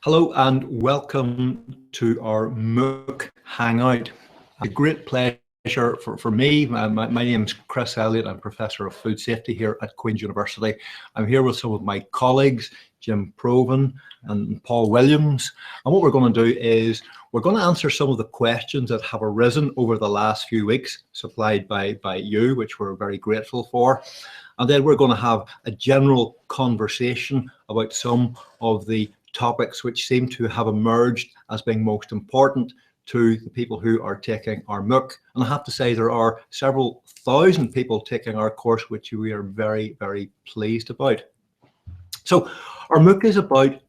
Hello and welcome to our MOOC Hangout. A great pleasure for me. My name is Chris Elliott. I'm Professor of Food Safety here at Queen's University. I'm here with some of my colleagues, Jim Provan and Paul Williams. And what we're going to do is we're going to answer some of the questions that have arisen over the last few weeks, supplied by you, which we're very grateful for. And then we're going to have a general conversation about some of the topics which seem to have emerged as being most important to the people who are taking our MOOC. And I have to say there are several thousand people taking our course, which we are very, very pleased about. So our MOOC is about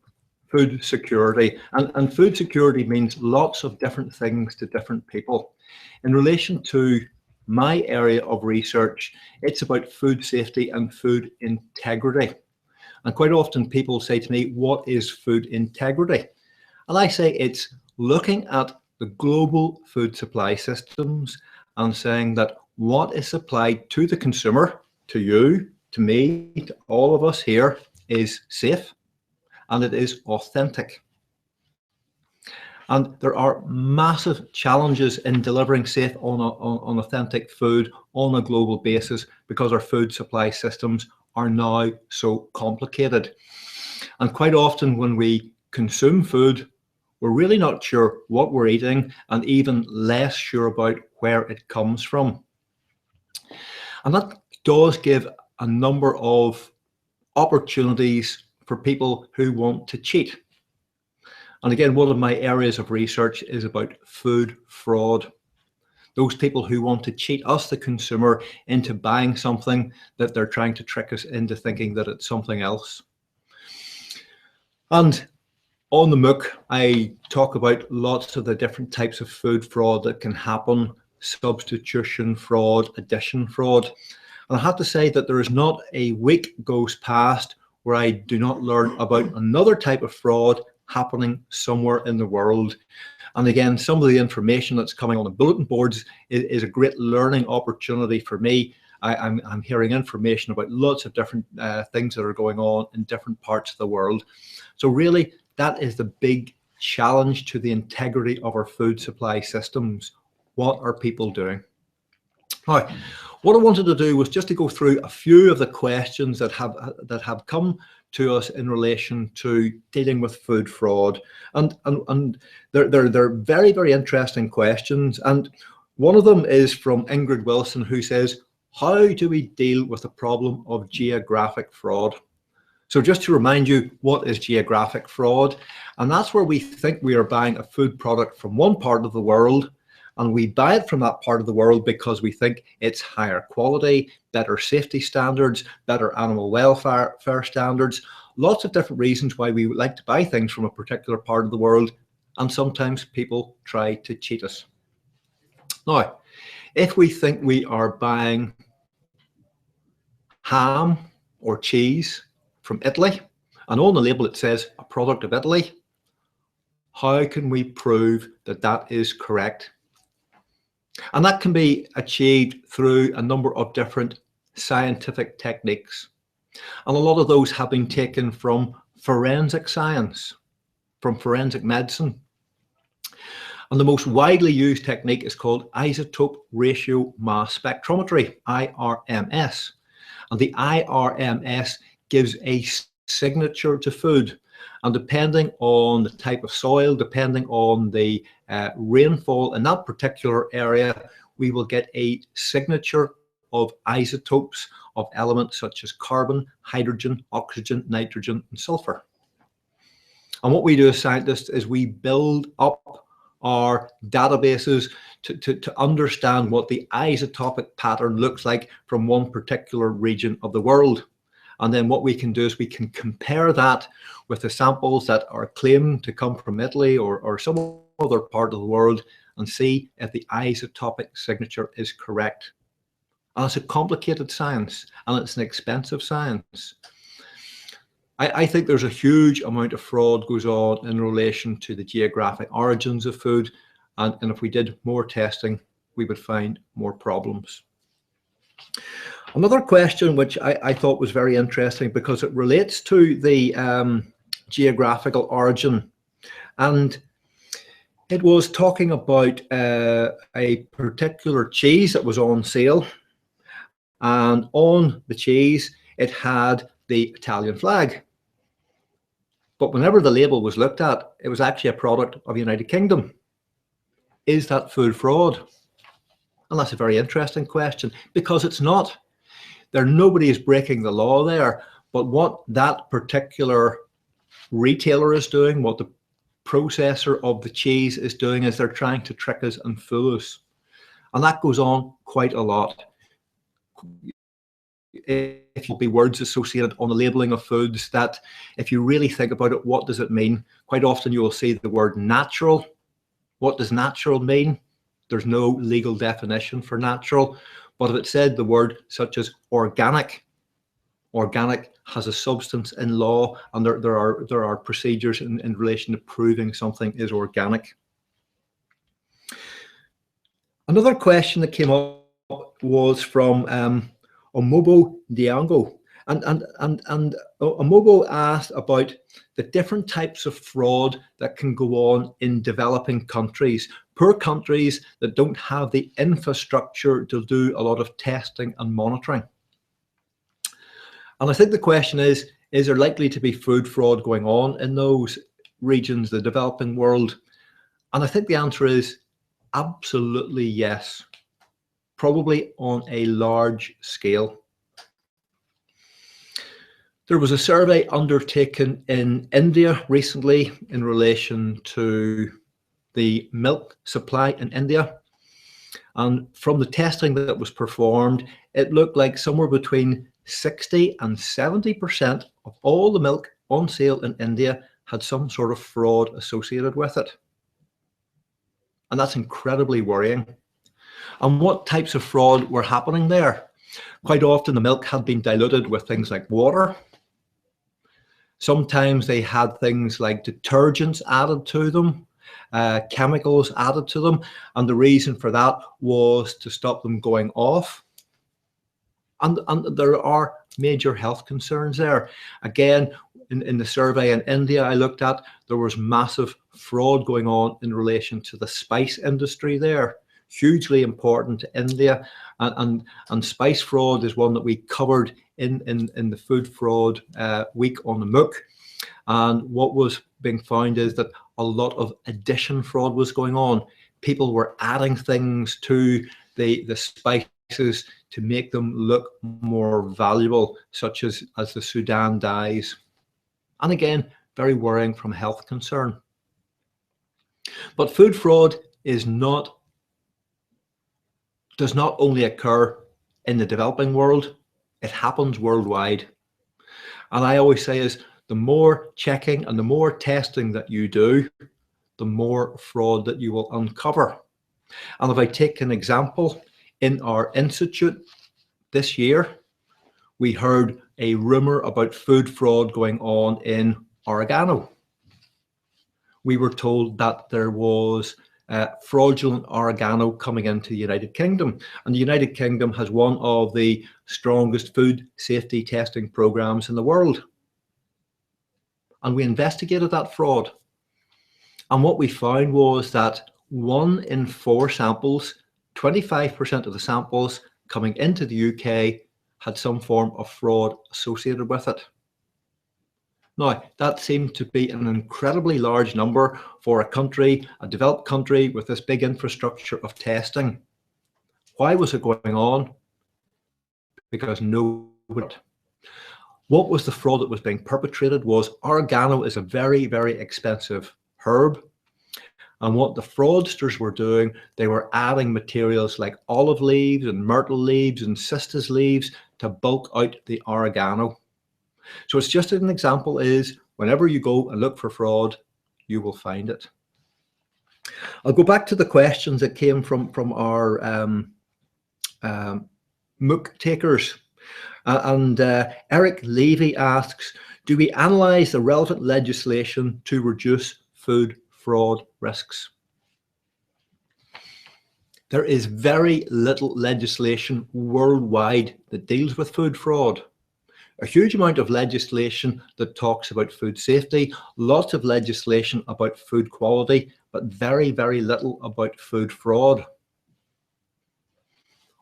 food security, and food security means lots of different things to different people. In relation to my area of research, it's about food safety and food integrity. And quite often people say to me, what is food integrity? And I say it's looking at the global food supply systems and saying that what is supplied to the consumer, to you, to me, to all of us here, is safe and it is authentic. And there are massive challenges in delivering safe, on authentic food on a global basis because our food supply systems are now so complicated. And quite often when we consume food, we're really not sure what we're eating and even less sure about where it comes from. And that does give a number of opportunities for people who want to cheat. And again, one of my areas of research is about food fraud. Those people who want to cheat us, the consumer, into buying something that they're trying to trick us into thinking that it's something else. And on the MOOC, I talk about lots of the different types of food fraud that can happen: substitution fraud, addition fraud. And I have to say that there is not a week goes past where I do not learn about another type of fraud happening somewhere in the world. And again, some of the information that's coming on the bulletin boards is a great learning opportunity for me. I'm hearing information about lots of different things that are going on in different parts of the world. So really, that is the big challenge to the integrity of our food supply systems. What are people doing? Now, what I wanted to do was just to go through a few of the questions that have come to us in relation to dealing with food fraud, and they're very, very interesting questions. And one of them is from Ingrid Wilson, who says, how do we deal with the problem of geographic fraud? So just to remind you, what is geographic fraud? And that's where we think we are buying a food product from one part of the world, and we buy it from that part of the world because we think it's higher quality, better safety standards, better animal welfare standards, lots of different reasons why we would like to buy things from a particular part of the world, and sometimes people try to cheat us. Now, if we think we are buying ham or cheese from Italy, and on the label it says a product of Italy, how can we prove that that is correct? And that can be achieved through a number of different scientific techniques. And a lot of those have been taken from forensic science, from forensic medicine. And the most widely used technique is called isotope ratio mass spectrometry, IRMS. And the IRMS gives a signature to food. And depending on the type of soil, depending on the rainfall in that particular area, we will get a signature of isotopes of elements such as carbon, hydrogen, oxygen, nitrogen, and sulfur. And what we do as scientists is we build up our databases to understand what the isotopic pattern looks like from one particular region of the world. And then what we can do is we can compare that with the samples that are claimed to come from Italy or some other part of the world and see if the isotopic signature is correct. And it's a complicated science, and it's an expensive science. I think there's a huge amount of fraud goes on in relation to the geographic origins of food, and if we did more testing, we would find more problems. Another question which I thought was very interesting because it relates to the geographical origin and it was talking about a particular cheese that was on sale, and on the cheese it had the Italian flag. But whenever the label was looked at, it was actually a product of the United Kingdom. Is that food fraud? And that's a very interesting question, because it's not. Nobody is breaking the law there, but what that particular retailer is doing, what the processor of the cheese is doing, is they're trying to trick us and fool us. And that goes on quite a lot. If you'll be words associated on the labeling of foods that, if you really think about it, what does it mean? Quite often you will see the word natural. What does natural mean? There's no legal definition for natural, but if it said the word such as organic, organic has a substance in law, and there are procedures in relation to proving something is organic. Another question that came up was from Omobo Diango, and Omobo asked about the different types of fraud that can go on in developing countries, poor countries that don't have the infrastructure to do a lot of testing and monitoring. And I think the question is there likely to be food fraud going on in those regions, the developing world? And I think the answer is absolutely yes, probably on a large scale. There was a survey undertaken in India recently in relation to the milk supply in India. And from the testing that was performed, it looked like somewhere between 60 and 70% of all the milk on sale in India had some sort of fraud associated with it. And that's incredibly worrying. And what types of fraud were happening there? Quite often the milk had been diluted with things like water. Sometimes they had things like detergents added to them, chemicals added to them, and the reason for that was to stop them going off. And there are major health concerns there. Again, in the survey in India I looked at, there was massive fraud going on in relation to the spice industry there. Hugely important to India, and spice fraud is one that we covered in the food fraud week on the MOOC. And what was being found is that a lot of addition fraud was going on. People were adding things to the spices to make them look more valuable, such as the Sudan dyes. And again, very worrying from a health concern. But food fraud does not only occur in the developing world, it happens worldwide. And I always say is the more checking and the more testing that you do, the more fraud that you will uncover. And if I take an example, in our institute this year, we heard a rumor about food fraud going on in oregano. We were told that there was fraudulent oregano coming into the United Kingdom, and the United Kingdom has one of the strongest food safety testing programs in the world. And we investigated that fraud, and what we found was that 1 in 4 samples, 25% of the samples coming into the UK, had some form of fraud associated with it. Now, that seemed to be an incredibly large number for a country, a developed country with this big infrastructure of testing. Why was it going on? Because nobody. What was the fraud that was being perpetrated was oregano is a very, very expensive herb. And what the fraudsters were doing, they were adding materials like olive leaves and myrtle leaves and cistus leaves to bulk out the oregano. So it's just an example is whenever you go and look for fraud, you will find it. I'll go back to the questions that came from our MOOC takers. Eric Levy asks, do we analyze the relevant legislation to reduce food fraud risks? There is very little legislation worldwide that deals with food fraud. A huge amount of legislation that talks about food safety, lots of legislation about food quality, but very, very little about food fraud.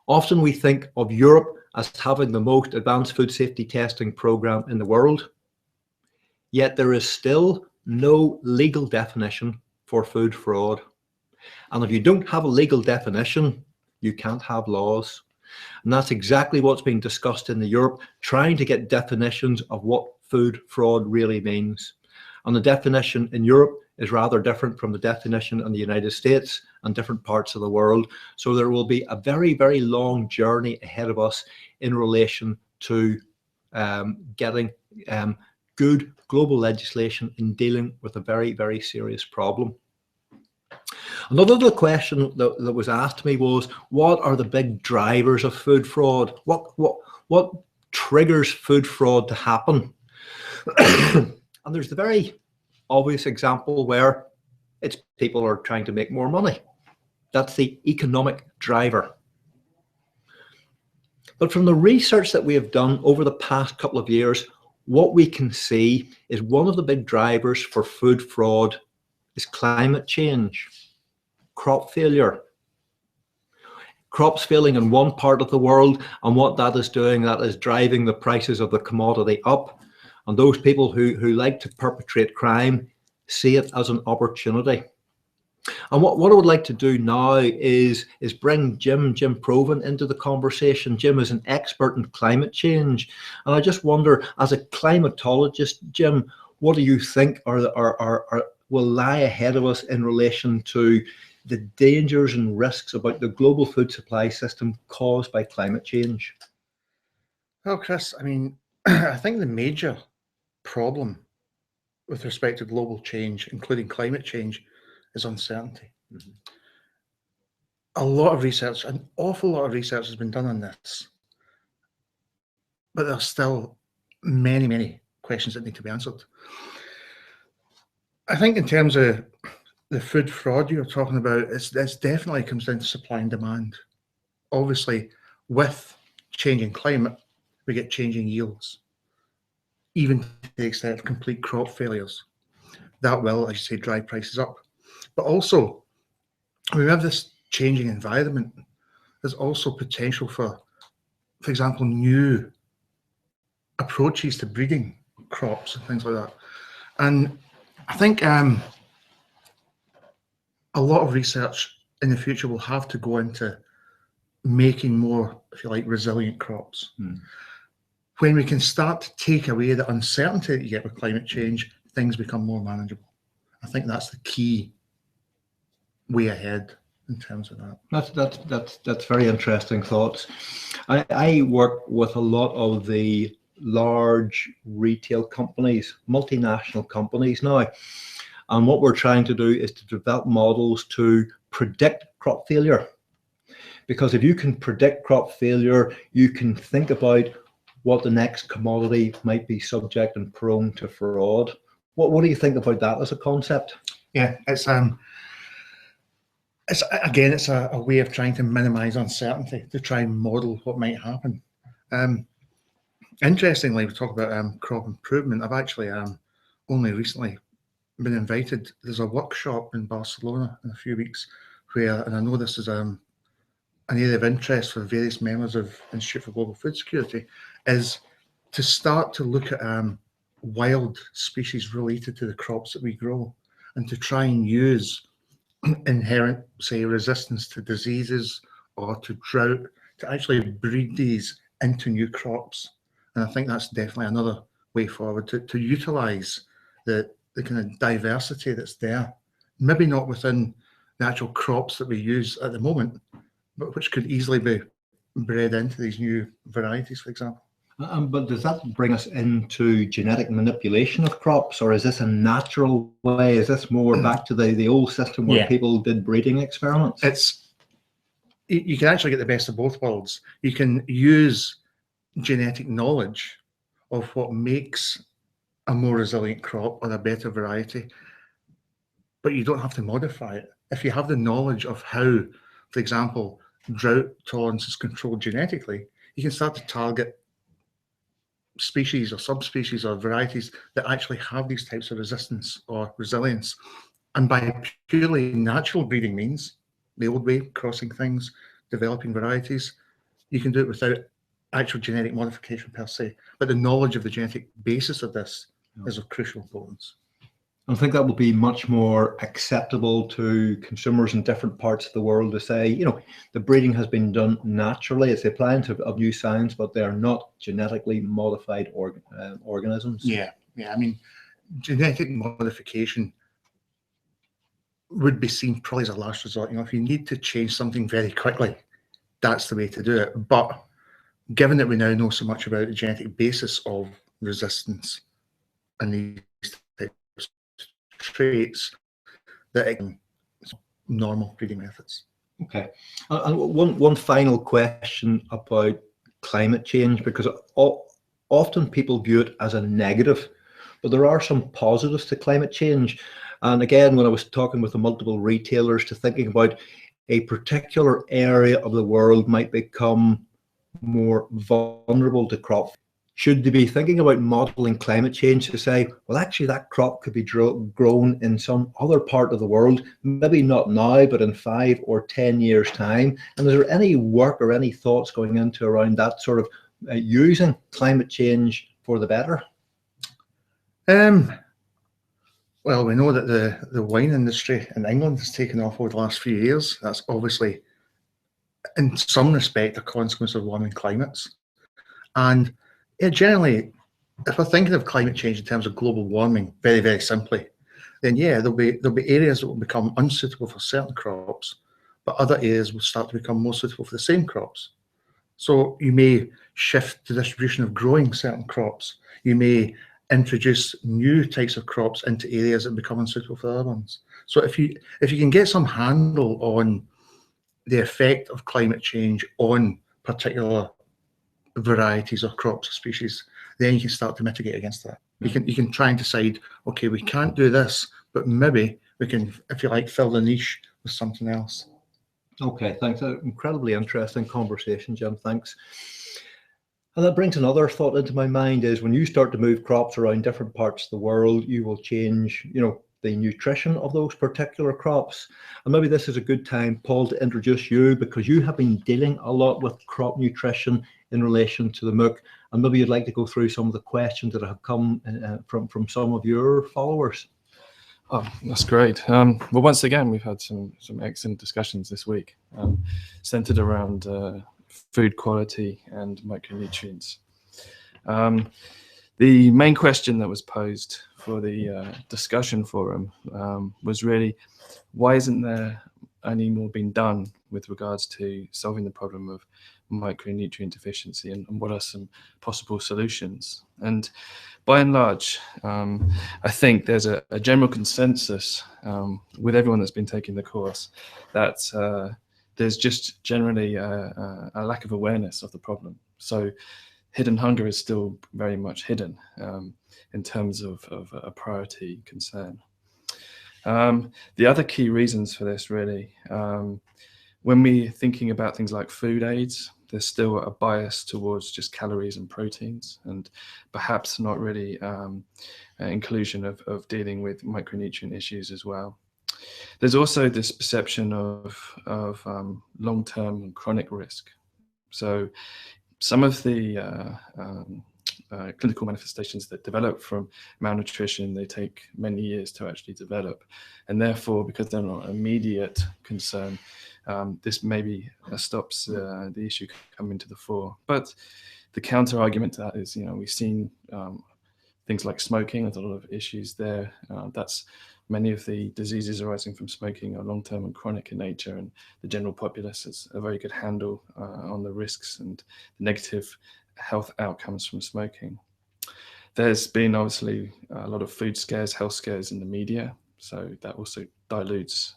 Often we think of Europe as having the most advanced food safety testing program in the world, yet there is still no legal definition for food fraud. And if you don't have a legal definition, you can't have laws. And that's exactly what's being discussed in Europe, trying to get definitions of what food fraud really means. And the definition in Europe is rather different from the definition in the United States and different parts of the world. So there will be a very, very long journey ahead of us in relation to getting good global legislation in dealing with a very, very serious problem. Another question that was asked me was, what are the big drivers of food fraud? What triggers food fraud to happen? And there's the very obvious example where it's people are trying to make more money. That's the economic driver. But from the research that we have done over the past couple of years, what we can see is one of the big drivers for food fraud is climate change, crop failure. Crops failing in one part of the world, and what that is doing, that is driving the prices of the commodity up. And those people who like to perpetrate crime see it as an opportunity. And what I would like to do now is bring Jim Provan into the conversation. Jim is an expert in climate change. And I just wonder, as a climatologist, Jim, what do you think will lie ahead of us in relation to the dangers and risks about the global food supply system caused by climate change? Well, Chris, I mean, I think the major problem with respect to global change, including climate change, is uncertainty. Mm-hmm. A lot of research, an awful lot of research has been done on this, but there are still many, many questions that need to be answered. I think in terms of the food fraud you're talking about, it's definitely comes down to supply and demand. Obviously, with changing climate, we get changing yields, even to the extent of complete crop failures. That will, as you say, drive prices up. But also, when we have this changing environment, there's also potential for example, new approaches to breeding crops and things like that. And I think a lot of research in the future will have to go into making more, if you like, resilient crops. When we can start to take away the uncertainty that you get with climate change, things become more manageable. I think that's the key way ahead in terms of that. That's very interesting thoughts. I work with a lot of the large retail companies, multinational companies now, and what we're trying to do is to develop models to predict crop failure. Because if you can predict crop failure, you can think about what the next commodity might be subject and prone to fraud. What do you think about that as a concept? Yeah, it's a way of trying to minimize uncertainty, to try and model what might happen. Interestingly, we talk about crop improvement. I've actually only recently been invited. There's a workshop in Barcelona in a few weeks where, and I know this is an area of interest for various members of Institute for Global Food Security, is to start to look at wild species related to the crops that we grow, and to try and use inherent, say, resistance to diseases or to drought to actually breed these into new crops. And I think that's definitely another way forward to utilize the kind of diversity that's there, maybe not within the actual crops that we use at the moment, but which could easily be bred into these new varieties, for example. But does that bring us into genetic manipulation of crops, or is this a natural way? Is this more back to the old system where people did breeding experiments? You can actually get the best of both worlds. You can use genetic knowledge of what makes a more resilient crop or a better variety, but you don't have to modify it. If you have the knowledge of how, for example, drought tolerance is controlled genetically, you can start to target species or subspecies or varieties that actually have these types of resistance or resilience. And by purely natural breeding means, the old way, crossing things, developing varieties, you can do it without actual genetic modification per se. But the knowledge of the genetic basis of this is of crucial importance. I think that will be much more acceptable to consumers in different parts of the world to say, you know, the breeding has been done naturally. It's the appliance of new science, but they are not genetically modified organisms. Yeah. I mean, genetic modification would be seen probably as a last resort. You know, if you need to change something very quickly, that's the way to do it. But given that we now know so much about the genetic basis of resistance and these types of traits, that it can normal breeding methods. Okay. And one final question about climate change, because often people view it as a negative, but there are some positives to climate change. And again, when I was talking with the multiple retailers, to thinking about a particular area of the world might become more vulnerable to crop. Should they be thinking about modeling climate change to say, well, actually that crop could be grown in some other part of the world, maybe not now, but in 5 or 10 years' time? And is there any work or any thoughts going into around that sort of using climate change for the better? Well, we know that the wine industry in England has taken off over the last few years. That's obviously, in some respect, a consequence of warming climates. And generally, if we're thinking of climate change in terms of global warming, very, very simply, then yeah, there'll be areas that will become unsuitable for certain crops, but other areas will start to become more suitable for the same crops. So you may shift the distribution of growing certain crops. You may introduce new types of crops into areas that become unsuitable for other ones. So if you can get some handle on the effect of climate change on particular varieties or crops or species, then you can start to mitigate against that. You can try and decide, okay, we can't do this, but maybe we can, if you like, fill the niche with something else. Okay, thanks. An incredibly interesting conversation, Jim. Thanks. And that brings another thought into my mind is when you start to move crops around different parts of the world, you will change, you know, the nutrition of those particular crops. And maybe this is a good time, Paul, to introduce you, because you have been dealing a lot with crop nutrition in relation to the MOOC. And maybe you'd like to go through some of the questions that have come from some of your followers. Oh, that's great. Well, once again, we've had some excellent discussions this week, centered around food quality and micronutrients. The main question that was posed for the discussion forum was really, why isn't there any more being done with regards to solving the problem of micronutrient deficiency, and what are some possible solutions? And by and large, I think there's a general consensus with everyone that's been taking the course that there's just generally a lack of awareness of the problem. So hidden hunger is still very much hidden in terms of a priority concern. The other key reasons for this really, when we're thinking about things like food aids, there's still a bias towards just calories and proteins, and perhaps not really inclusion of dealing with micronutrient issues as well. There's also this perception of long-term and chronic risk. So some of the clinical manifestations that develop from malnutrition, they take many years to actually develop. And therefore, because they're not an immediate concern, this maybe stops the issue coming to the fore. But the counter argument to that is, you know, we've seen things like smoking, there's a lot of issues there. That's many of the diseases arising from smoking are long-term and chronic in nature, and the general populace has a very good handle on the risks and the negative health outcomes from smoking. There's been obviously a lot of food scares, health scares in the media, so that also dilutes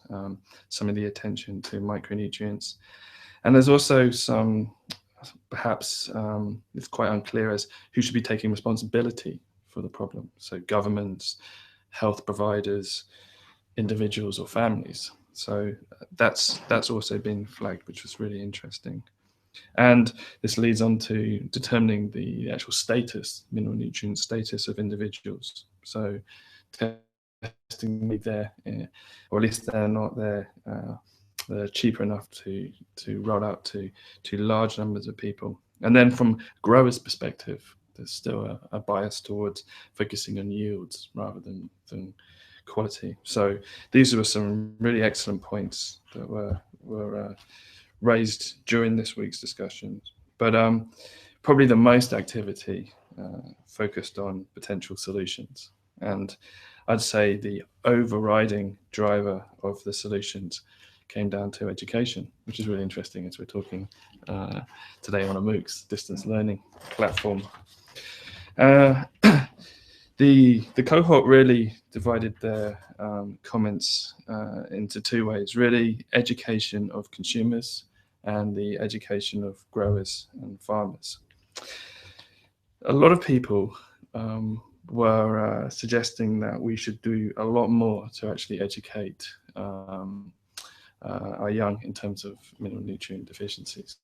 some of the attention to micronutrients. And there's also some, perhaps it's quite unclear as who should be taking responsibility for the problem. So governments, health providers, individuals or families. So that's also been flagged, which was really interesting. And this leads on to determining the actual status, mineral nutrient status of individuals. So testing me there, or at least they're cheaper enough to roll out to large numbers of people. And then from growers' perspective, there's still a bias towards focusing on yields rather than quality. So these were some really excellent points that were raised during this week's discussions. But probably the most activity focused on potential solutions. And I'd say the overriding driver of the solutions came down to education, which is really interesting as we're talking today on a MOOCs, distance learning platform. The cohort really divided their comments into two ways, really: education of consumers and the education of growers and farmers. A lot of people were suggesting that we should do a lot more to actually educate our young in terms of mineral nutrient deficiencies.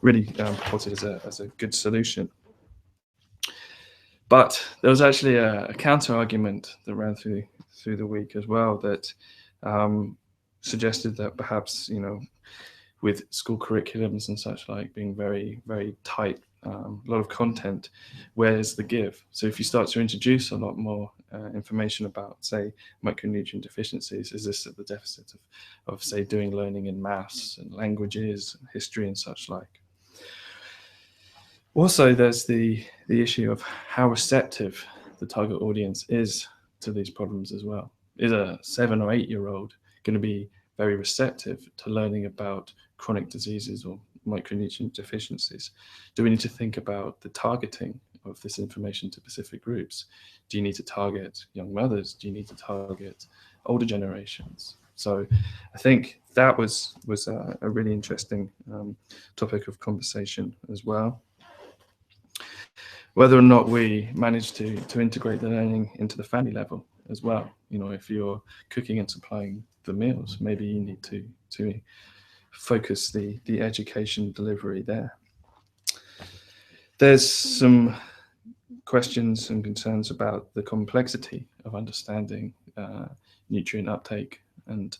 Really put it as a good solution. But there was actually a counter argument that ran through the week as well that suggested that perhaps, you know, with school curriculums and such like being very, very tight, a lot of content, where's the give? So if you start to introduce a lot more information about, say, micronutrient deficiencies, is this at the deficit of say, doing learning in maths and languages, and history and such like? Also, there's the issue of how receptive the target audience is to these problems as well. Is a 7 or 8-year-old going to be very receptive to learning about chronic diseases or micronutrient deficiencies? Do we need to think about the targeting of this information to specific groups? Do you need to target young mothers? Do you need to target older generations? So I think that was a really interesting topic of conversation as well. Whether or not we manage to integrate the learning into the family level as well. You know, if you're cooking and supplying the meals, maybe you need to focus the education delivery there. There's some questions and concerns about the complexity of understanding nutrient uptake and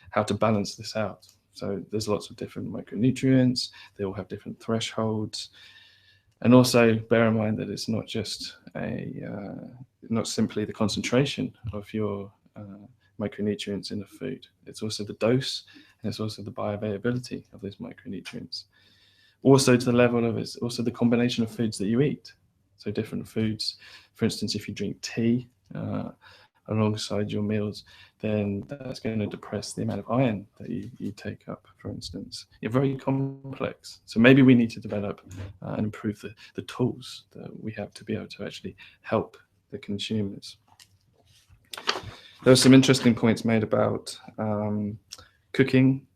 how to balance this out. So there's lots of different micronutrients, they all have different thresholds. And also bear in mind that it's not just not simply the concentration of your micronutrients in the food. It's also the dose, and it's also the bioavailability of those micronutrients. Also to the level of it's also the combination of foods that you eat. So different foods, for instance, if you drink tea alongside your meals, then that's going to depress the amount of iron that you take up, for instance. You're very complex. So maybe we need to develop and improve the tools that we have to be able to actually help the consumers. There were some interesting points made about cooking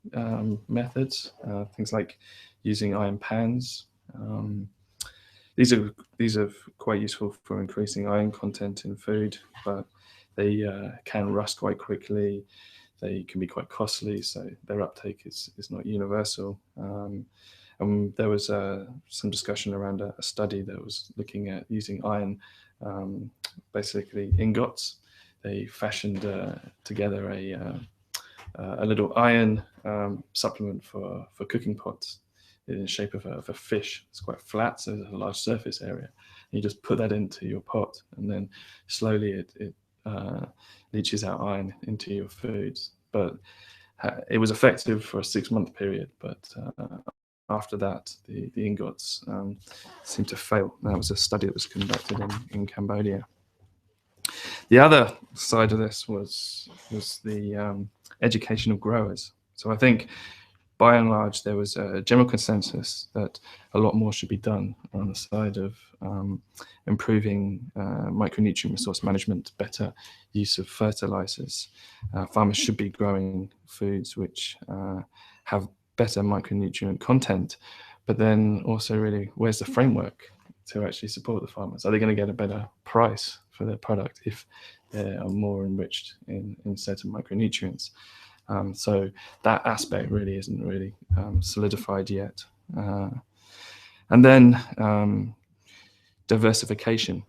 methods, things like using iron pans. These are quite useful for increasing iron content in food, but they can rust quite quickly. They can be quite costly, so their uptake is not universal. And there was some discussion around a study that was looking at using iron, basically ingots. They fashioned together a little iron supplement for cooking pots in the shape of a fish. It's quite flat, so there's a large surface area. And you just put that into your pot, and then slowly it leaches out iron into your foods. But it was effective for a 6-month period, but after that, the ingots seemed to fail. That was a study that was conducted in Cambodia. The other side of this was the education of growers. So I think, by and large, there was a general consensus that a lot more should be done on the side of improving micronutrient resource management, better use of fertilizers. Farmers should be growing foods which have better micronutrient content, but then also really, where's the framework to actually support the farmers? Are they going to get a better price for their product if they are more enriched in certain micronutrients? So that aspect really isn't really solidified yet. And then diversification,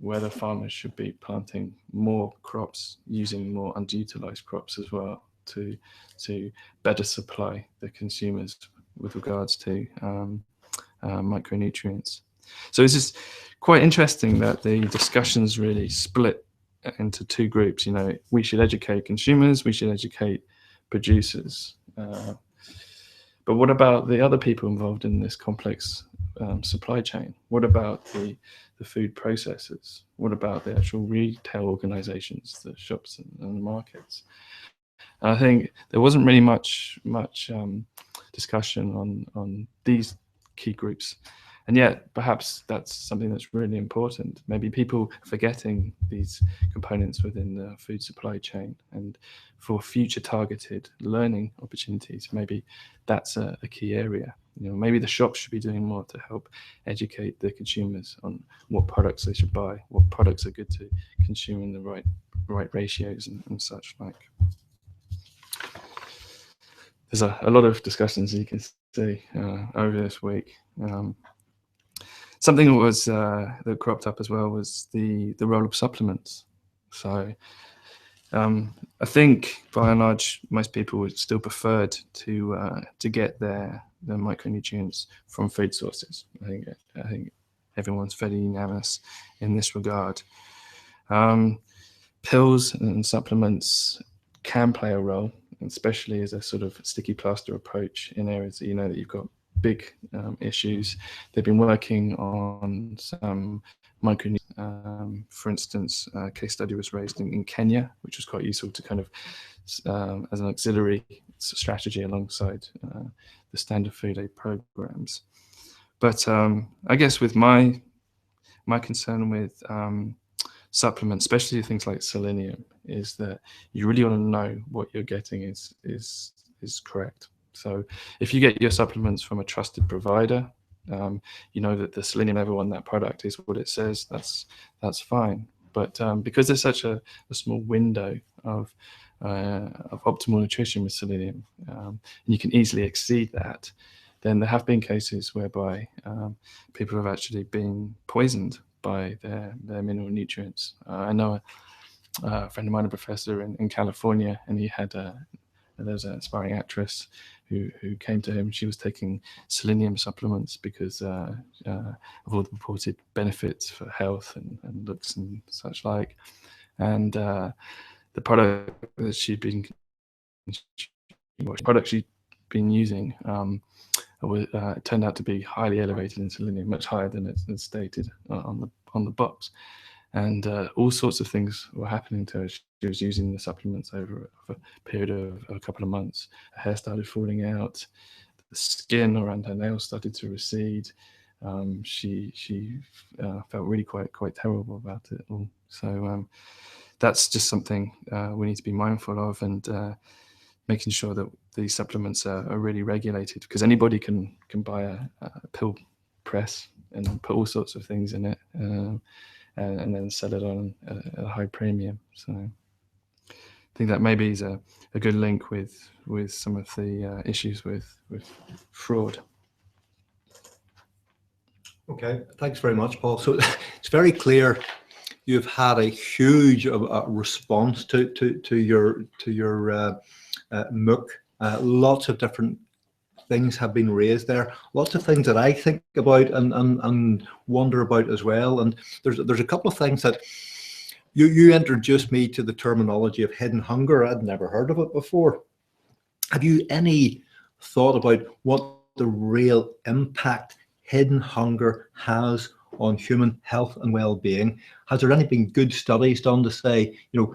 whether farmers should be planting more crops, using more underutilized crops as well to better supply the consumers with regards to micronutrients. So it's just quite interesting that the discussions really split into two groups. You know, we should educate consumers, we should educate producers. But what about the other people involved in this complex supply chain? What about the food processors? What about the actual retail organizations, the shops and the markets? And I think there wasn't really much discussion on these key groups. And yet, perhaps that's something that's really important. Maybe people forgetting these components within the food supply chain, and for future targeted learning opportunities, maybe that's a key area. You know, maybe the shops should be doing more to help educate the consumers on what products they should buy, what products are good to consume in the right ratios and such like. There's a lot of discussions you can see over this week. Something that was that cropped up as well was the role of supplements. So I think by and large most people would still preferred to get their micronutrients from food sources. I think everyone's fairly unanimous in this regard. Pills and supplements can play a role, especially as a sort of sticky plaster approach in areas that you know that you've got big issues. They've been working on some micronutrients. For instance, a case study was raised in Kenya, which was quite useful to kind of as an auxiliary strategy alongside the standard food aid programs. But I guess with my concern with supplements, especially things like selenium, is that you really want to know what you're getting is correct. So if you get your supplements from a trusted provider, you know that the selenium level on that product is what it says, that's fine. But because there's such a small window of optimal nutrition with selenium, and you can easily exceed that, then there have been cases whereby people have actually been poisoned by their mineral nutrients. I know a friend of mine, a professor in California, and he had there was an aspiring actress who came to him. She was taking selenium supplements because of all the reported benefits for health and looks and such like. And the product that she'd been using turned out to be highly elevated in selenium, much higher than it's stated on the box. And all sorts of things were happening to her. She was using the supplements over a period of a couple of months. Her hair started falling out. The skin around her nails started to recede. She felt really quite terrible about it all. So that's just something we need to be mindful of, and making sure that these supplements are really regulated, because anybody can buy a pill press and put all sorts of things in it. And then sell it on at a high premium. So I think that maybe is a good link with some of the issues with fraud. Okay, thanks very much, Paul. So it's very clear you've had a huge response to your MOOC. Lots of different things have been raised there. Lots of things that I think about and wonder about as well. And there's a couple of things that you introduced me to the terminology of hidden hunger. I'd never heard of it before. Have you any thought about what the real impact hidden hunger has on human health and well-being? Has there any been good studies done to say, you know,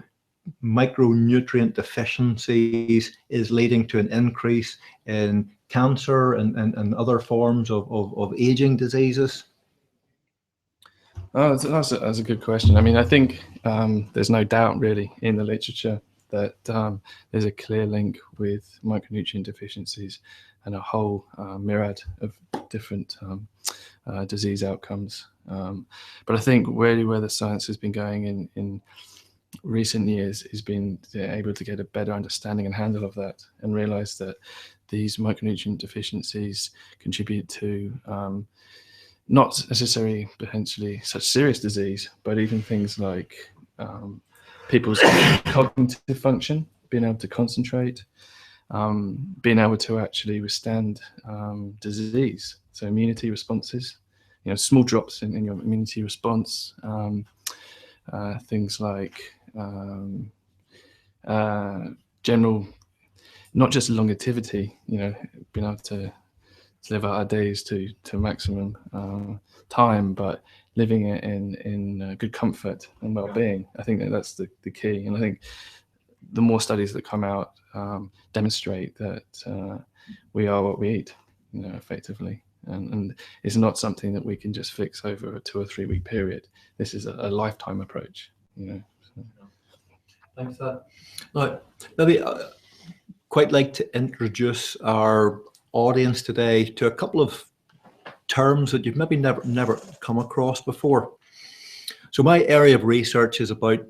micronutrient deficiencies is leading to an increase in cancer and other forms of aging diseases? Oh, that's a good question. I mean, I think there's no doubt really in the literature that there's a clear link with micronutrient deficiencies and a whole myriad of different disease outcomes. But I think really where the science has been going in recent years is been able to get a better understanding and handle of that, and realize that these micronutrient deficiencies contribute to not necessarily potentially such serious disease, but even things like people's cognitive function, being able to concentrate, being able to actually withstand disease. So immunity responses, small drops in your immunity response, things like general, not just longevity, being able to live out our days to maximum time, but living it in good comfort and well-being. I think that's the key. And I think the more studies that come out demonstrate that we are what we eat, effectively. And it's not something that we can just fix over a 2 or 3 week period. This is a lifetime approach, So. Thanks for that. Now, maybe I'd quite like to introduce our audience today to a couple of terms that you've maybe never come across before. So my area of research is about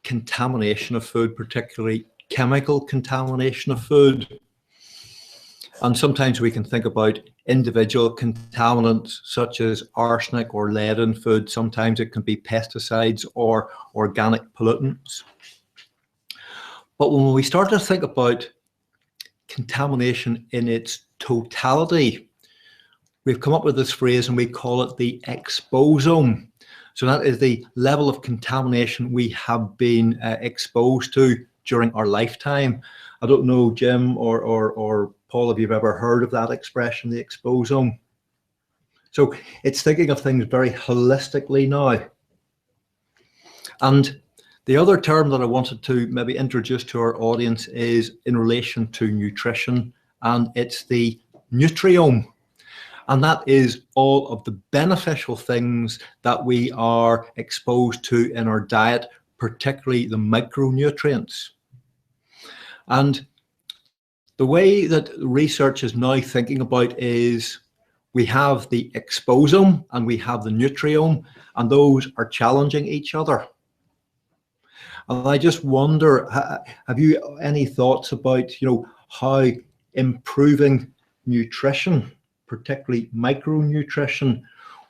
contamination of food, particularly chemical contamination of food. And sometimes we can think about individual contaminants such as arsenic or lead in food. Sometimes it can be pesticides or organic pollutants. But when we start to think about contamination in its totality, we've come up with this phrase and we call it the exposome. So that is the level of contamination we have been exposed to during our lifetime. I don't know, Jim or Paul, if you've ever heard of that expression, the exposome. So it's thinking of things very holistically now. And the other term that I wanted to maybe introduce to our audience is in relation to nutrition, and it's the nutriome. And that is all of the beneficial things that we are exposed to in our diet, particularly the micronutrients. And the way that research is now thinking about is we have the exposome and we have the nutriome, and those are challenging each other. And I just wonder, have you any thoughts about, how improving nutrition, particularly micronutrition,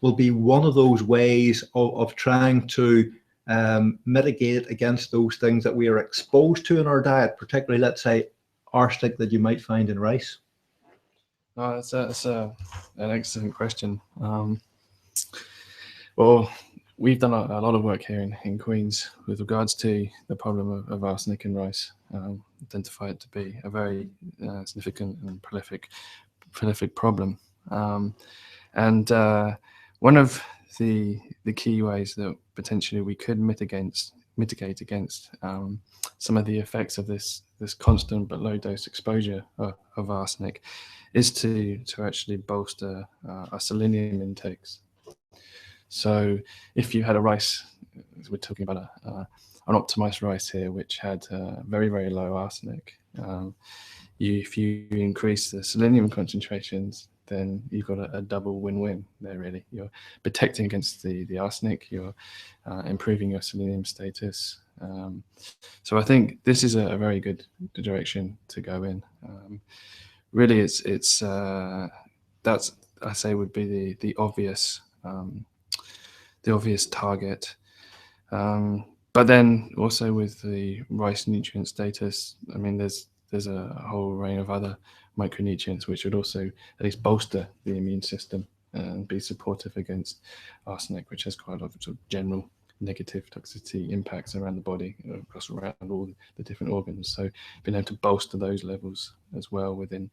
will be one of those ways of trying to mitigate against those things that we are exposed to in our diet, particularly, let's say, arsenic that you might find in rice? Oh, that's an excellent question. Well, we've done a lot of work here in Queens with regards to the problem of arsenic in rice. Identify it to be a very significant and prolific problem. And one of the key ways that potentially we could mitigate against some of the effects of this constant but low dose exposure of arsenic is to actually bolster our selenium intakes. So if you had a rice, we're talking about an optimized rice here, which had very, very low arsenic. If you increase the selenium concentrations, then you've got a double win-win there, really. You're protecting against the arsenic, you're improving your selenium status. So I think this is a very good direction to go in. Really, it's that's, I say, would be the obvious target. But then also with the rice nutrient status, I mean, there's a whole range of other micronutrients which would also at least bolster the immune system and be supportive against arsenic, which has quite a lot of, general negative toxicity impacts around the body, across around all the different organs. So being able to bolster those levels as well within,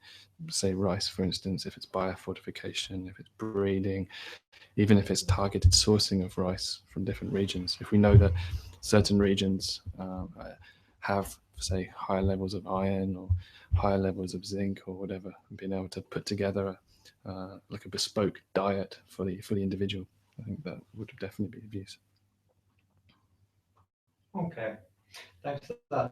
say, rice, for instance, if it's biofortification, if it's breeding, even if it's targeted sourcing of rice from different regions. If we know that certain regions have, say, higher levels of iron or higher levels of zinc or whatever, and being able to put together like a bespoke diet for the individual, I think that would definitely be of use. Okay, thanks for that.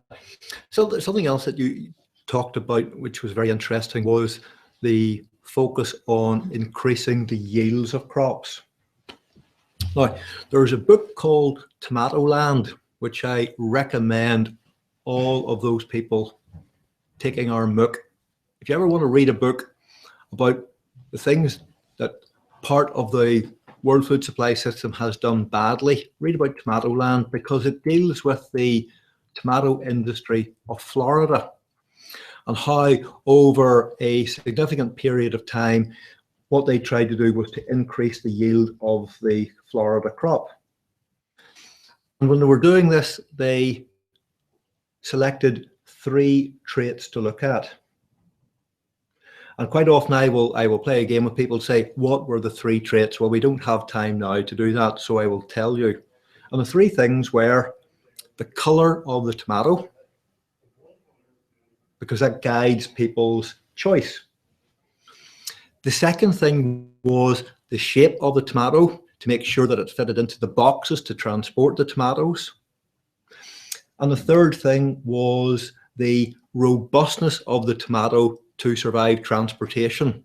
So there's something else that you talked about, which was very interesting, was the focus on increasing the yields of crops. Now, there's a book called Tomatoland, which I recommend all of those people taking our MOOC. If you ever want to read a book about the things that part of the world food supply system has done badly, read about Tomatoland, because it deals with the tomato industry of Florida and how over a significant period of time, what they tried to do was to increase the yield of the Florida crop. And when they were doing this, they selected 3 traits to look at. And quite often I will play a game with people, say, what were the 3 traits? Well, we don't have time now to do that, so I will tell you. And the 3 things were the color of the tomato, because that guides people's choice. The second thing was the shape of the tomato, to make sure that it fitted into the boxes to transport the tomatoes. And the third thing was the robustness of the tomato to survive transportation.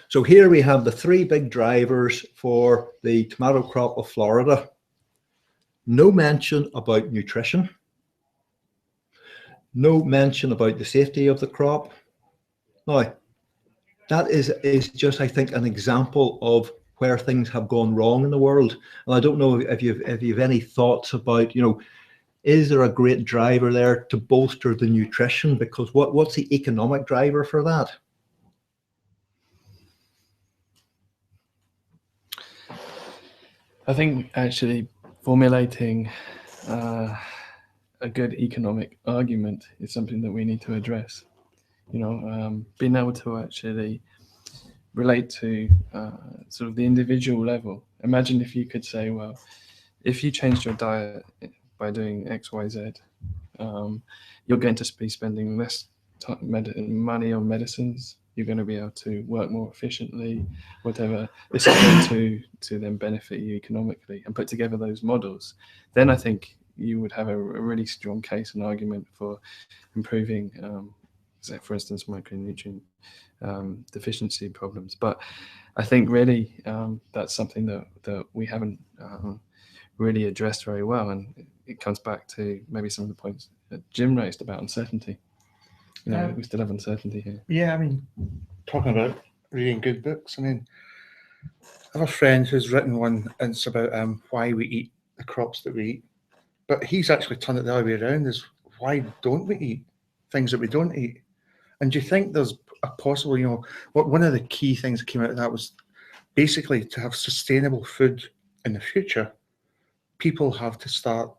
So here we have the 3 big drivers for the tomato crop of Florida. No mention about nutrition. No mention about the safety of the crop. Now, that is just, I think, an example of where things have gone wrong in the world. And I don't know if you've any thoughts about, is there a great driver there to bolster the nutrition? Because what's the economic driver for that? I think actually formulating a good economic argument is something that we need to address. Being able to actually relate to sort of the individual level. Imagine if you could say, well, if you changed your diet by doing X, Y, Z, you're going to be spending less money on medicines. You're going to be able to work more efficiently, whatever. This is going to then benefit you economically, and put together those models. Then I think you would have a really strong case and argument for improving, say, for instance, micronutrient deficiency problems. But I think really that's something that we haven't really addressed very well, and it comes back to maybe some of the points that Jim raised about uncertainty. We still have uncertainty here. Yeah, I mean, talking about reading good books, I mean, I have a friend who's written one, and it's about why we eat the crops that we eat. But he's actually turned it the other way around, is why don't we eat things that we don't eat? And do you think there's a possible, one of the key things that came out of that was basically to have sustainable food in the future, people have to start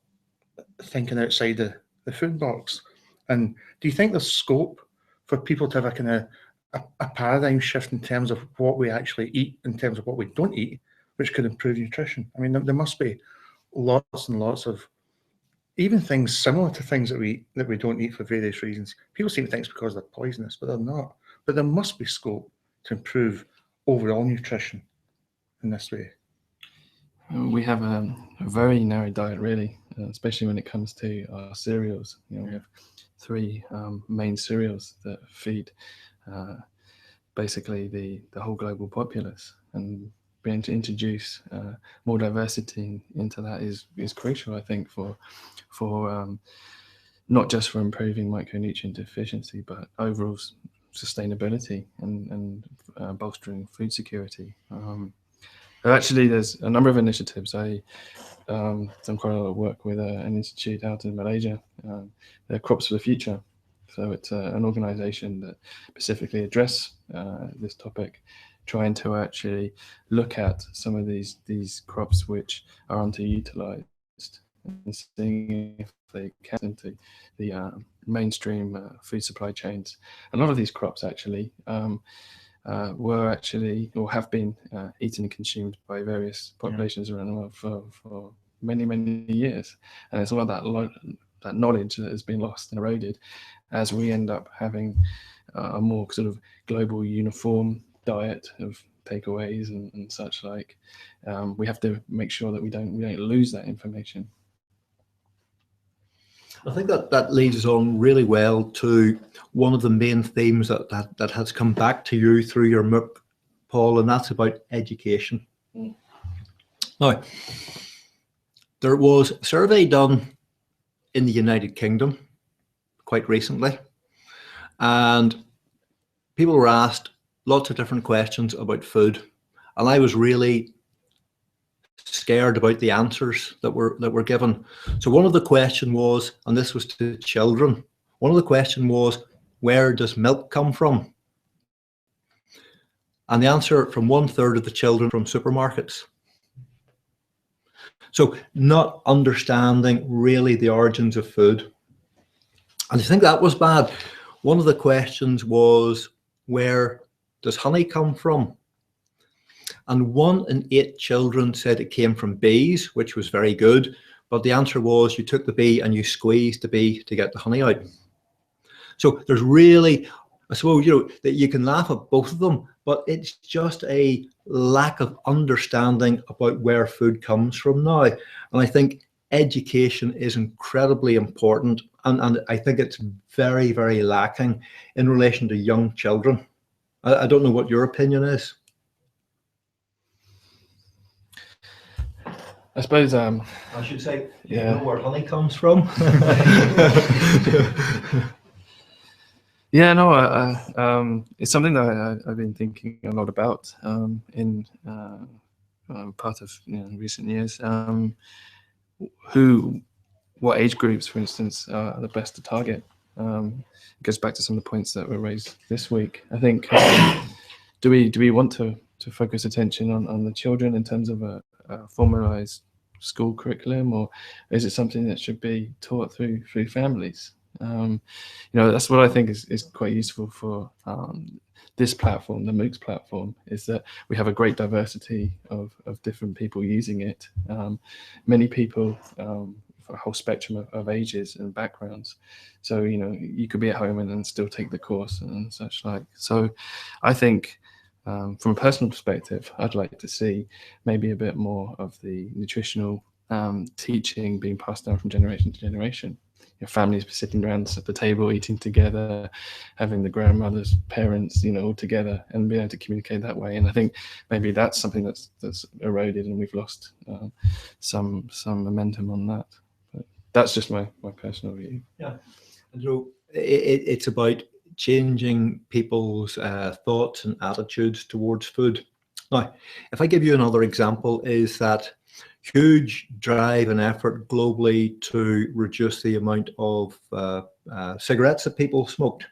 thinking outside the food box. And do you think there's scope for people to have a kind of a paradigm shift in terms of what we actually eat, in terms of what we don't eat, which could improve nutrition? I mean, there must be lots and lots of even things similar to things that we don't eat for various reasons. People seem to think it's because they're poisonous, but they're not. But there must be scope to improve overall nutrition in this way. We have a very narrow diet, really, especially when it comes to our cereals. We have 3 main cereals that feed basically the whole global populace, and being able to introduce more diversity into that is crucial, I think, for not just for improving micronutrient deficiency, but overall sustainability and bolstering food security. Actually, there's a number of initiatives. I done quite a lot of work with an institute out in Malaysia. They're Crops for the Future. So it's an organization that specifically address this topic, trying to actually look at some of these crops which are underutilized and seeing if they can into the mainstream food supply chains. A lot of these crops actually were actually or have been eaten and consumed by various populations around the world for many, many years. And it's all that knowledge that has been lost and eroded as we end up having a more sort of global uniform diet of takeaways and such like. We have to make sure that we don't lose that information. I think that leads us on really well to one of the main themes that has come back to you through your MOOC, Paul, and that's about education. Now, there was a survey done in the United Kingdom quite recently, and people were asked lots of different questions about food, and I was really scared about the answers that were given. So one of the question was, and this was to children, one of the question was, where does milk come from? And the answer from 1/3 of the children, from supermarkets. So not understanding really the origins of food. And I think that was bad. One of the questions was, where does honey come from? And 1 in 8 children said it came from bees, which was very good. But the answer was, you took the bee and you squeezed the bee to get the honey out. So there's really, I suppose, that you can laugh at both of them, but it's just a lack of understanding about where food comes from now. And I think education is incredibly important. And I think it's very, very lacking in relation to young children. I don't know what your opinion is. I suppose I should say, yeah. you know where honey comes from? Yeah, no, it's something that I've been thinking a lot about in part of recent years. What age groups, for instance, are the best to target? It goes back to some of the points that were raised this week. I think do we want to focus attention on the children in terms of a formalized school curriculum, or is it something that should be taught through families? That's what I think is quite useful for this platform, the MOOCs platform, is that we have a great diversity of different people using it. Many people for a whole spectrum of ages and backgrounds. So, you could be at home and then still take the course and such like. So I think from a personal perspective, I'd like to see maybe a bit more of the nutritional teaching being passed down from generation to generation. Your families sitting around at the table, eating together, having the grandmothers, parents, all together, and being able to communicate that way. And I think maybe that's something that's eroded, and we've lost some momentum on that. But that's just my personal view. Yeah, and it's about changing people's thoughts and attitudes towards food. Now, if I give you another example, is that huge drive and effort globally to reduce the amount of cigarettes that people smoked.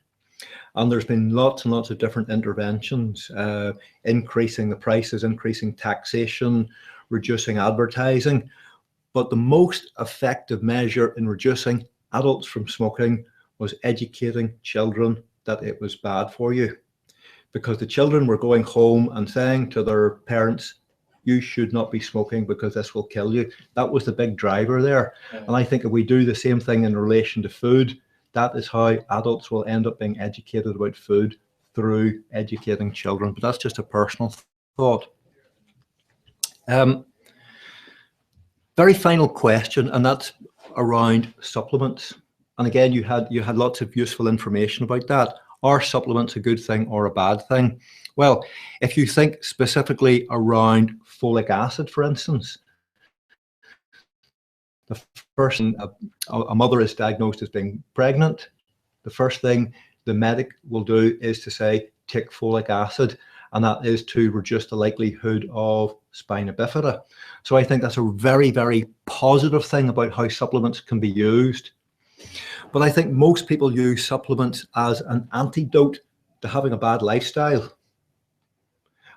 And there's been lots and lots of different interventions, increasing the prices, increasing taxation, reducing advertising. But the most effective measure in reducing adults from smoking was educating children that it was bad for you. Because the children were going home and saying to their parents, you should not be smoking because this will kill you. That was the big driver there. Yeah. And I think if we do the same thing in relation to food, that is how adults will end up being educated about food, through educating children. But that's just a personal thought. Very final question, and that's around supplements. And again, you had lots of useful information about that. Are supplements a good thing or a bad thing? Well, if you think specifically around folic acid, for instance, the first thing a mother is diagnosed as being pregnant, the first thing the medic will do is to say, take folic acid, and that is to reduce the likelihood of spina bifida. So I think that's a very, very positive thing about how supplements can be used. But I think most people use supplements as an antidote to having a bad lifestyle.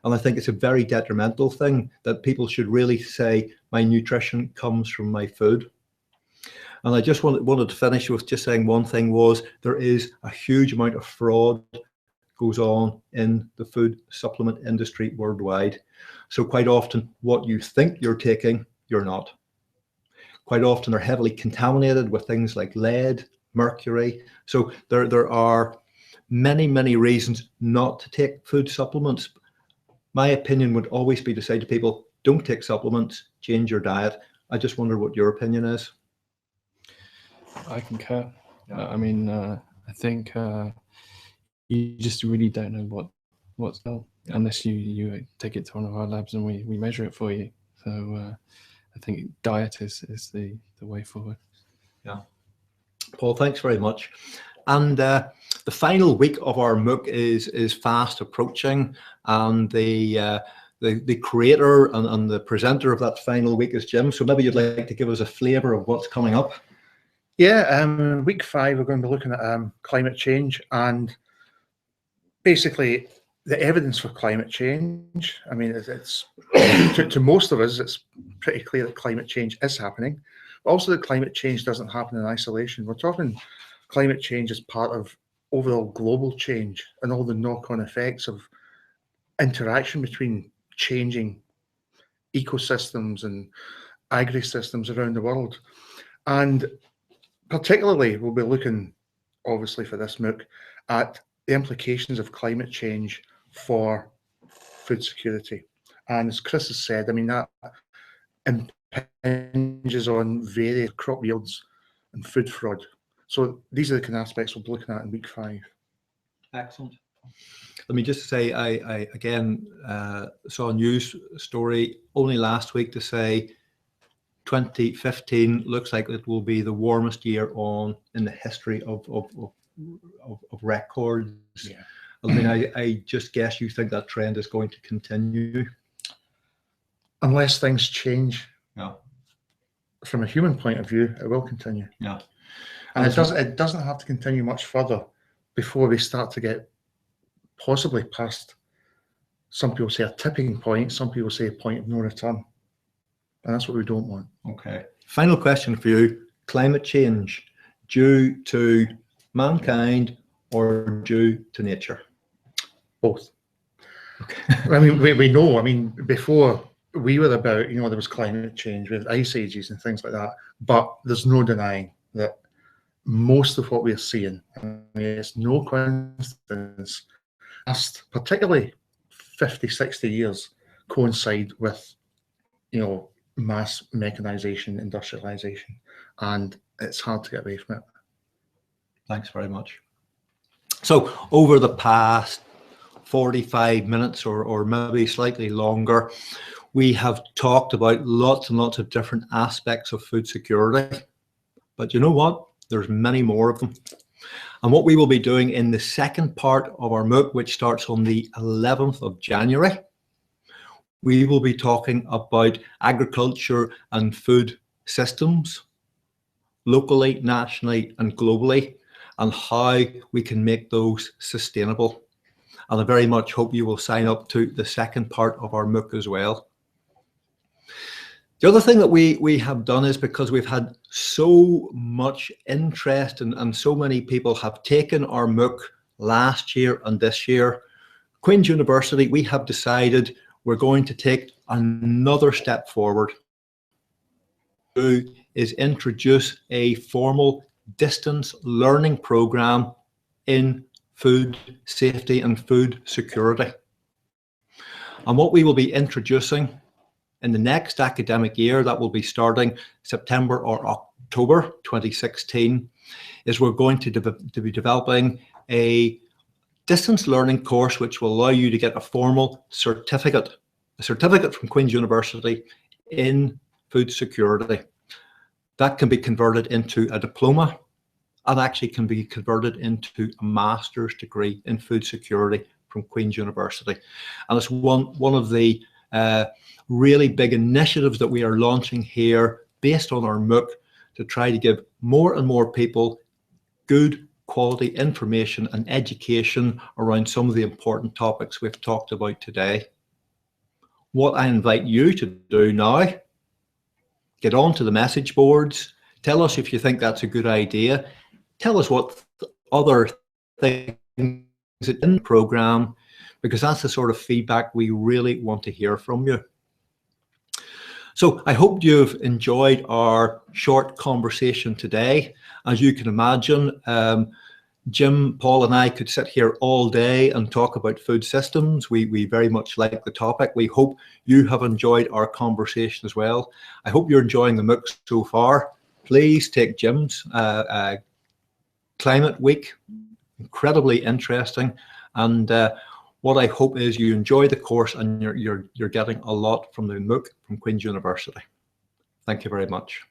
And I think it's a very detrimental thing that people should really say, my nutrition comes from my food. And I just wanted to finish with just saying one thing was, there is a huge amount of fraud goes on in the food supplement industry worldwide. So quite often what you think you're taking, you're not. Quite often they're heavily contaminated with things like lead, mercury. So there are many, many reasons not to take food supplements. My opinion would always be to say to people, don't take supplements, change your diet. I just wonder what your opinion is. I concur. I mean, I think you just really don't know what's going on unless you take it to one of our labs and we measure it for you. So I think diet is the way forward. Yeah. Paul, thanks very much. And the final week of our MOOC is fast approaching, and the creator and the presenter of that final week is Jim. So maybe you'd like to give us a flavour of what's coming up. Yeah, week 5 we're going to be looking at climate change and basically the evidence for climate change. I mean, it's to most of us, it's pretty clear that climate change is happening, but also that climate change doesn't happen in isolation. We're talking climate change as part of overall global change and all the knock-on effects of interaction between changing ecosystems and agri-systems around the world. And particularly, we'll be looking, obviously, for this MOOC at the implications of climate change for food security. And as Chris has said, I mean, that impinges on various crop yields and food fraud. So these are the kind of aspects we'll be looking at in week 5. Excellent. Let me just say, I again saw a news story only last week to say 2015 looks like it will be the warmest year in the history of records. Yeah. I mean, I just guess you think that trend is going to continue. Unless things change. Yeah. From a human point of view, it will continue. Yeah. And it doesn't have to continue much further before we start to get possibly past, some people say a tipping point, some people say a point of no return. And that's what we don't want. Okay. Final question for you. Climate change due to mankind or due to nature? Both. Okay. I mean, we know, I mean, before we were about, there was climate change with ice ages and things like that, but there's no denying that most of what we're seeing, I mean, it's no coincidence, last particularly 50, 60 years coincide with, mass mechanization, industrialization, and it's hard to get away from it. Thanks very much. So over the past 45 minutes or maybe slightly longer, we have talked about lots and lots of different aspects of food security. But you know what? There's many more of them. And what we will be doing in the second part of our MOOC, which starts on the 11th of January, we will be talking about agriculture and food systems, locally, nationally, and globally, and how we can make those sustainable. And I very much hope you will sign up to the second part of our MOOC as well. The other thing that we have done is, because we've had so much interest and so many people have taken our MOOC last year and this year, Queen's University, we have decided we're going to take another step forward. Is introduce a formal distance learning program in food safety and food security. And what we will be introducing in the next academic year, that will be starting September or October 2016, is we're going to be developing a distance learning course which will allow you to get a formal certificate, from Queen's University in food security. That can be converted into a diploma and actually can be converted into a master's degree in food security from Queen's University. And it's one of the really big initiatives that we are launching here based on our MOOC to try to give more and more people good quality information and education around some of the important topics we've talked about today. What I invite you to do now, get onto the message boards, tell us if you think that's a good idea, tell us what other things in the program, because that's the sort of feedback we really want to hear from you. So I hope you've enjoyed our short conversation today. As you can imagine, Jim, Paul and I could sit here all day and talk about food systems. We very much like the topic. We hope you have enjoyed our conversation as well. I hope you're enjoying the MOOC so far. Please take Jim's Climate Week, incredibly interesting. And what I hope is you enjoy the course and you're getting a lot from the MOOC from Queen's University. Thank you very much.